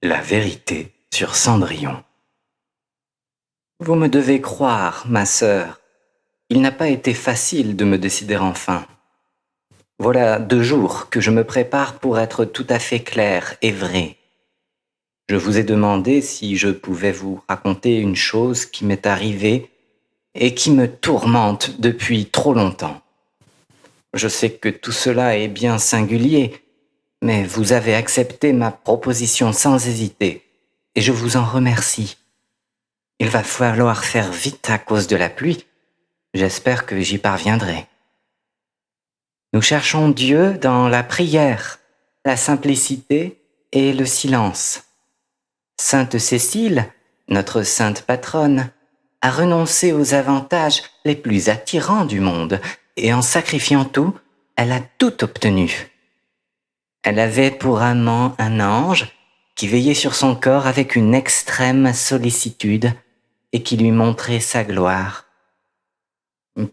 La vérité sur Cendrillon. Vous me devez croire, ma sœur. Il n'a pas été facile de me décider enfin. Voilà 2 jours que je me prépare pour être tout à fait clair et vrai. Je vous ai demandé si je pouvais vous raconter une chose qui m'est arrivée et qui me tourmente depuis trop longtemps. Je sais que tout cela est bien singulier, mais vous avez accepté ma proposition sans hésiter, et je vous en remercie. Il va falloir faire vite à cause de la pluie. J'espère que j'y parviendrai. Nous cherchons Dieu dans la prière, la simplicité et le silence. Sainte Cécile, notre sainte patronne, a renoncé aux avantages les plus attirants du monde, et en sacrifiant tout, elle a tout obtenu. Elle avait pour amant un ange qui veillait sur son corps avec une extrême sollicitude et qui lui montrait sa gloire.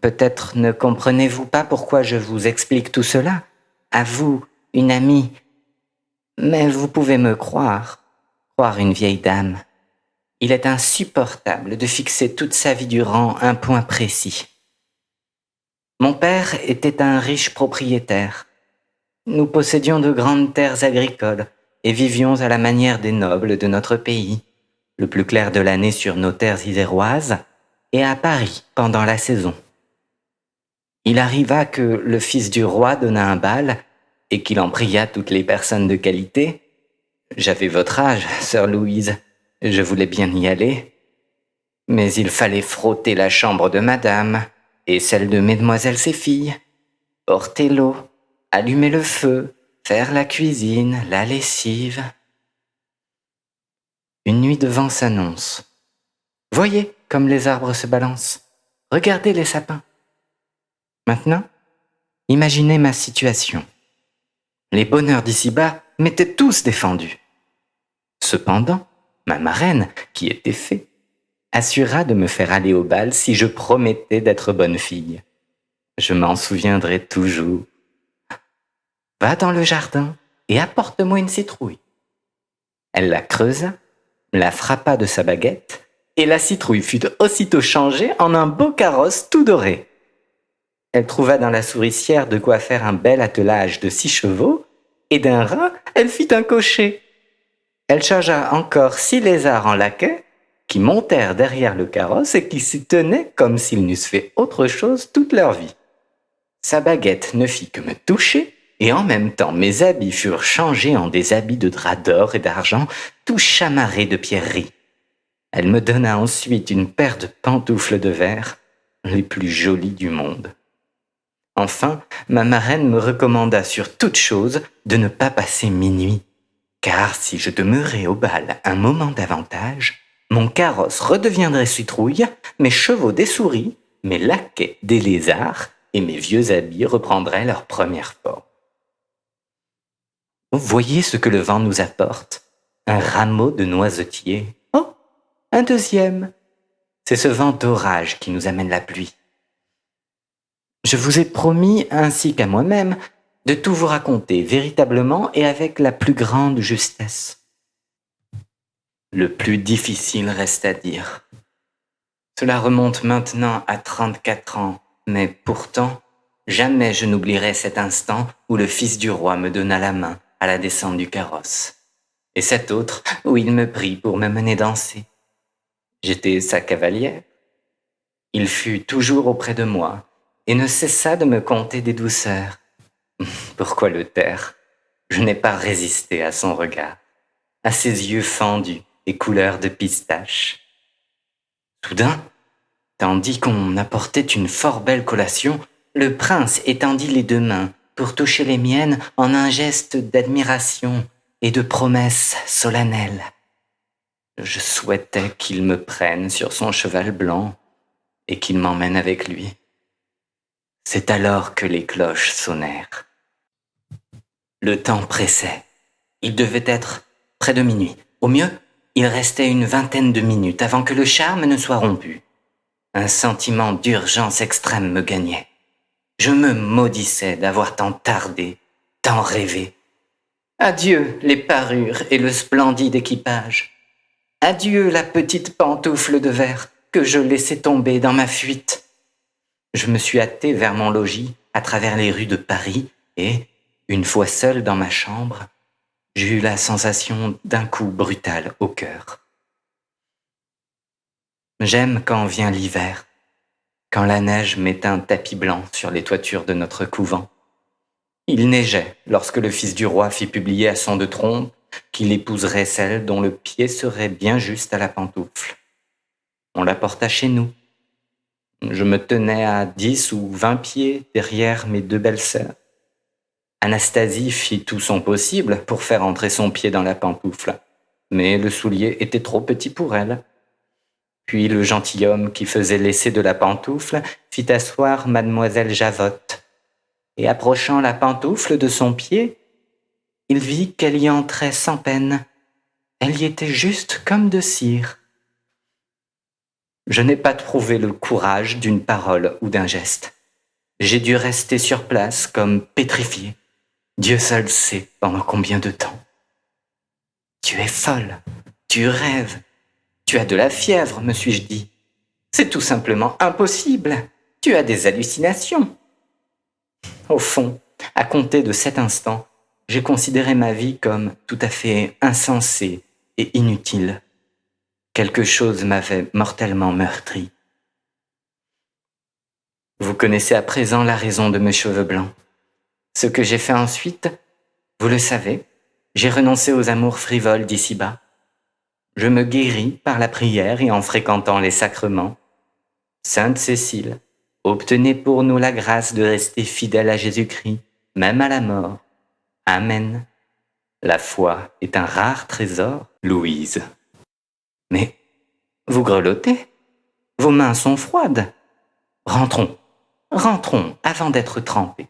Peut-être ne comprenez-vous pas pourquoi je vous explique tout cela, à vous, une amie, mais vous pouvez me croire une vieille dame. Il est insupportable de fixer toute sa vie durant un point précis. Mon père était un riche propriétaire. Nous possédions de grandes terres agricoles et vivions à la manière des nobles de notre pays, le plus clair de l'année sur nos terres iséroises et à Paris pendant la saison. Il arriva que le fils du roi donna un bal et qu'il en pria toutes les personnes de qualité. J'avais votre âge, sœur Louise, je voulais bien y aller, mais il fallait frotter la chambre de madame et celle de mesdemoiselles ses filles, porter l'eau, allumer le feu, faire la cuisine, la lessive. Une nuit de vent s'annonce. Voyez comme les arbres se balancent. Regardez les sapins. Maintenant, imaginez ma situation. Les bonheurs d'ici-bas m'étaient tous défendus. Cependant, ma marraine, qui était fée, assura de me faire aller au bal si je promettais d'être bonne fille. Je m'en souviendrai toujours. Va dans le jardin et apporte-moi une citrouille. Elle la creusa, la frappa de sa baguette, et la citrouille fut aussitôt changée en un beau carrosse tout doré. Elle trouva dans la souricière de quoi faire un bel attelage de 6 chevaux, et d'un rat, elle fit un cocher. Elle chargea encore 6 lézards en laquais, qui montèrent derrière le carrosse et qui s'y tenaient comme s'ils n'eussent fait autre chose toute leur vie. Sa baguette ne fit que me toucher, et en même temps mes habits furent changés en des habits de drap d'or et d'argent, tout chamarrés de pierreries. Elle me donna ensuite une paire de pantoufles de verre, les plus jolies du monde. Enfin, ma marraine me recommanda sur toute chose de ne pas passer minuit, car si je demeurais au bal un moment davantage, mon carrosse redeviendrait citrouille, mes chevaux des souris, mes laquais des lézards, et mes vieux habits reprendraient leur première forme. Vous voyez ce que le vent nous apporte? Un rameau de noisetier. Oh, un deuxième. C'est ce vent d'orage qui nous amène la pluie. Je vous ai promis, ainsi qu'à moi-même, de tout vous raconter véritablement et avec la plus grande justesse. Le plus difficile reste à dire. Cela remonte maintenant à 34 ans, mais pourtant, jamais je n'oublierai cet instant où le fils du roi me donna la main à la descente du carrosse, et cet autre où il me prit pour me mener danser. J'étais sa cavalière. Il fut toujours auprès de moi, et ne cessa de me conter des douceurs. Pourquoi le taire? Je n'ai pas résisté à son regard, à ses yeux fendus et couleur de pistache. Soudain, tandis qu'on apportait une fort belle collation, le prince étendit les 2 mains pour toucher les miennes en un geste d'admiration et de promesse solennelle. Je souhaitais qu'il me prenne sur son cheval blanc et qu'il m'emmène avec lui. C'est alors que les cloches sonnèrent. Le temps pressait. Il devait être près de minuit. Au mieux, il restait une vingtaine de minutes avant que le charme ne soit rompu. Un sentiment d'urgence extrême me gagnait. Je me maudissais d'avoir tant tardé, tant rêvé. Adieu les parures et le splendide équipage. Adieu la petite pantoufle de verre que je laissais tomber dans ma fuite. Je me suis hâté vers mon logis à travers les rues de Paris et, une fois seul dans ma chambre, j'ai eu la sensation d'un coup brutal au cœur. J'aime quand vient l'hiver, quand la neige met un tapis blanc sur les toitures de notre couvent. Il neigeait lorsque le fils du roi fit publier à son de trompe qu'il épouserait celle dont le pied serait bien juste à la pantoufle. On la porta chez nous. Je me tenais à 10 ou 20 pieds derrière mes deux belles-sœurs. Anastasie fit tout son possible pour faire entrer son pied dans la pantoufle, mais le soulier était trop petit pour elle. Puis le gentilhomme qui faisait l'essai de la pantoufle fit asseoir mademoiselle Javotte, et approchant la pantoufle de son pied, il vit qu'elle y entrait sans peine. Elle y était juste comme de cire. Je n'ai pas trouvé le courage d'une parole ou d'un geste. J'ai dû rester sur place comme pétrifié. Dieu seul sait pendant combien de temps. Tu es folle, tu rêves, tu as de la fièvre, me suis-je dit. C'est tout simplement impossible. Tu as des hallucinations. Au fond, à compter de cet instant, j'ai considéré ma vie comme tout à fait insensée et inutile. Quelque chose m'avait mortellement meurtri. Vous connaissez à présent la raison de mes cheveux blancs. Ce que j'ai fait ensuite, vous le savez, j'ai renoncé aux amours frivoles d'ici-bas. Je me guéris par la prière et en fréquentant les sacrements. Sainte Cécile, obtenez pour nous la grâce de rester fidèles à Jésus-Christ, même à la mort. Amen. La foi est un rare trésor, Louise. Mais vous grelottez. Vos mains sont froides. Rentrons avant d'être trempés.